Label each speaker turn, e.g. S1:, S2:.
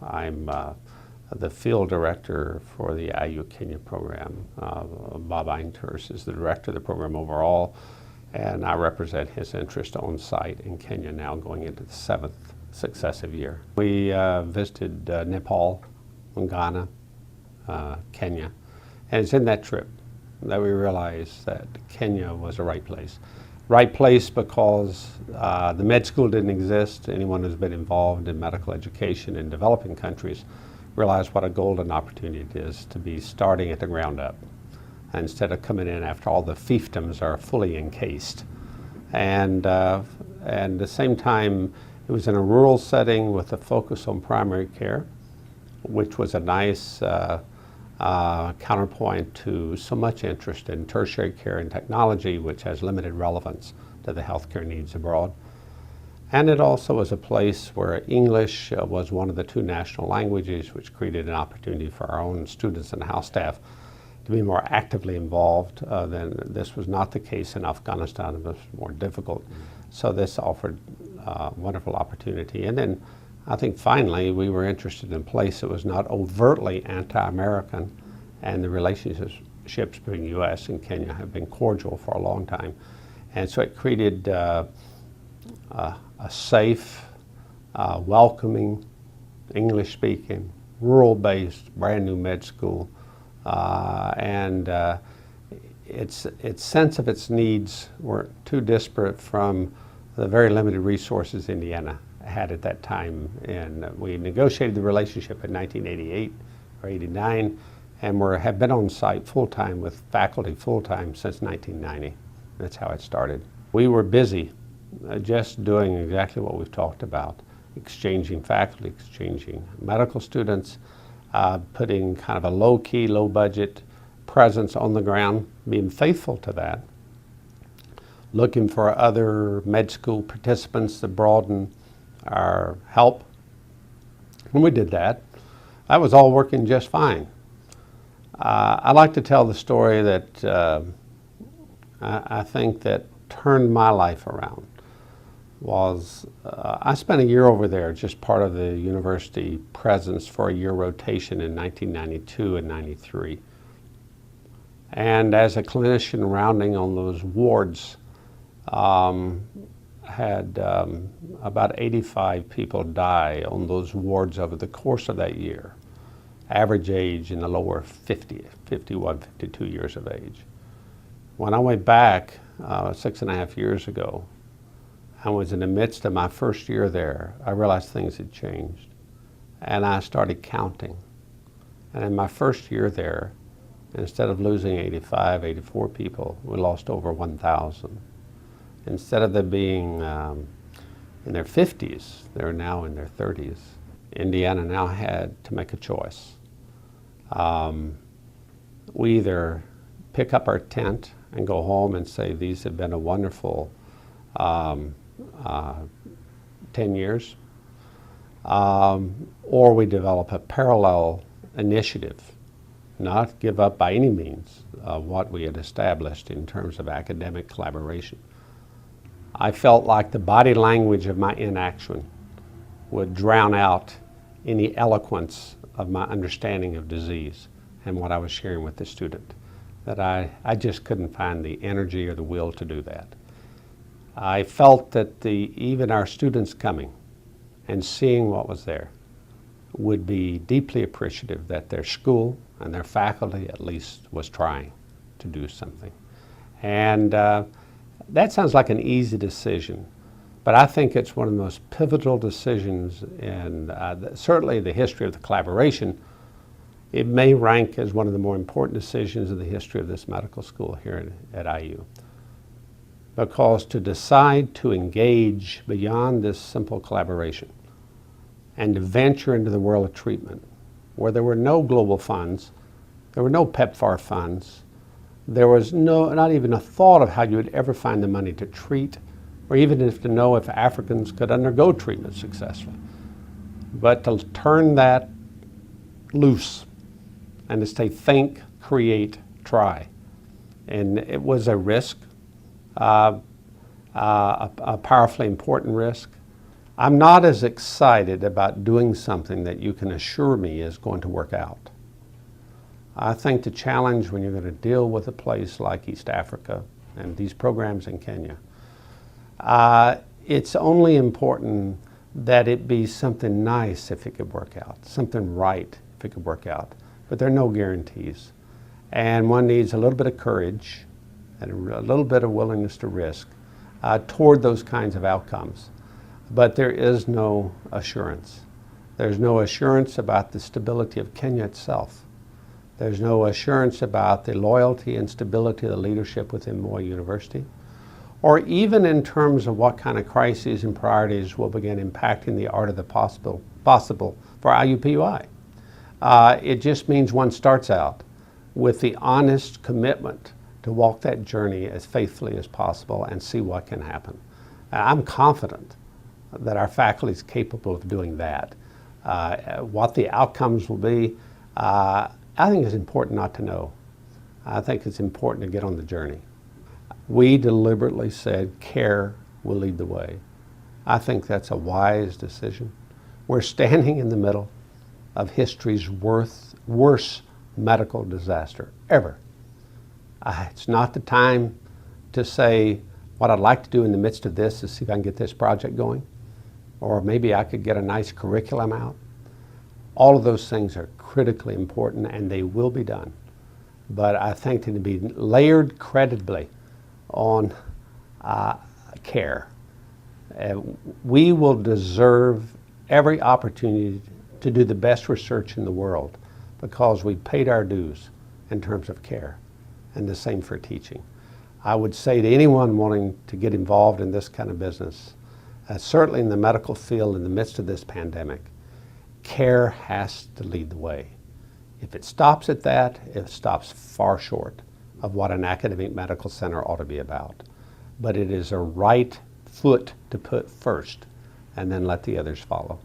S1: I'm the field director for the IU Kenya program. Bob Einturst is the director of the program overall, and I represent his interest on site in Kenya now going into the 7th successive year. We visited Nepal, Ghana, Kenya, and it's in that trip that we realized that Kenya was the right place. Right place because the med school didn't exist. Anyone who's been involved in medical education in developing countries realize what a golden opportunity it is to be starting at the ground up instead of coming in after all the fiefdoms are fully encased. And at the same time, it was in a rural setting with a focus on primary care, which was a nice counterpoint to so much interest in tertiary care and technology, which has limited relevance to the healthcare needs abroad. And it also was a place where English was one of the 2 national languages, which created an opportunity for our own students and house staff to be more actively involved than this was not the case in Afghanistan. It was more difficult. So this offered a wonderful opportunity. And then I think finally we were interested in a place that was not overtly anti-American, and the relationships between the U.S. and Kenya have been cordial for a long time. And so it created a safe, welcoming, English-speaking, rural-based, brand new med school. And its sense of its needs were too disparate from the very limited resources Indiana had at that time. And we negotiated the relationship in 1988 or 89, and have been on site full-time with faculty full-time since 1990. That's how it started. We were busy just doing exactly what we've talked about, exchanging faculty, exchanging medical students, putting kind of a low-key, low-budget presence on the ground, being faithful to that, looking for other med school participants to broaden our help. When we did that, that was all working just fine. I like to tell the story that I think that turned my life around was I spent a year over there, just part of the university presence for a year rotation in 1992 and 93. And as a clinician rounding on those wards, had about 85 people die on those wards over the course of that year. Average age in the lower 50, 51, 52 years of age. When I went back 6.5 years ago, I was in the midst of my first year there, I realized things had changed. And I started counting. And in my first year there, instead of losing 85, 84 people, we lost over 1,000. Instead of them being in their 50s, they're now in their 30s. Indiana now had to make a choice. We either pick up our tent and go home and say these have been a wonderful 10 years, or we develop a parallel initiative, not give up by any means what we had established in terms of academic collaboration. I felt like the body language of my inaction would drown out any eloquence of my understanding of disease and what I was sharing with the student, that I just couldn't find the energy or the will to do that. I felt that even our students coming and seeing what was there would be deeply appreciative that their school and their faculty at least was trying to do something. And that sounds like an easy decision, but I think it's one of the most pivotal decisions in certainly the history of the collaboration. It may rank as one of the more important decisions in the history of this medical school here at IU. Because to decide to engage beyond this simple collaboration and to venture into the world of treatment, where there were no global funds, there were no PEPFAR funds, there was not even a thought of how you would ever find the money to treat, or even to know if Africans could undergo treatment successfully. But to turn that loose and to say, think, create, try. And it was a risk, a powerfully important risk, I'm not as excited about doing something that you can assure me is going to work out. I think the challenge when you're going to deal with a place like East Africa and these programs in Kenya, it's only important that it be something nice if it could work out, something right if it could work out. But there are no guarantees. And one needs a little bit of courage and a little bit of willingness to risk toward those kinds of outcomes. But there is no assurance. There's no assurance about the stability of Kenya itself. There's no assurance about the loyalty and stability of the leadership within Moi University, or even in terms of what kind of crises and priorities will begin impacting the art of the possible for IUPUI. It just means one starts out with the honest commitment to walk that journey as faithfully as possible and see what can happen. I'm confident that our faculty is capable of doing that. What the outcomes will be, I think it's important not to know. I think it's important to get on the journey. We deliberately said care will lead the way. I think that's a wise decision. We're standing in the middle of history's worst medical disaster ever. It's not the time to say what I'd like to do in the midst of this is see if I can get this project going, or maybe I could get a nice curriculum out. All of those things are critically important and they will be done. But I think to be layered creditably on care. We will deserve every opportunity to do the best research in the world because we paid our dues in terms of care, and the same for teaching. I would say to anyone wanting to get involved in this kind of business, certainly in the medical field in the midst of this pandemic, care has to lead the way. If it stops at that, it stops far short of what an academic medical center ought to be about. But it is a right foot to put first and then let the others follow.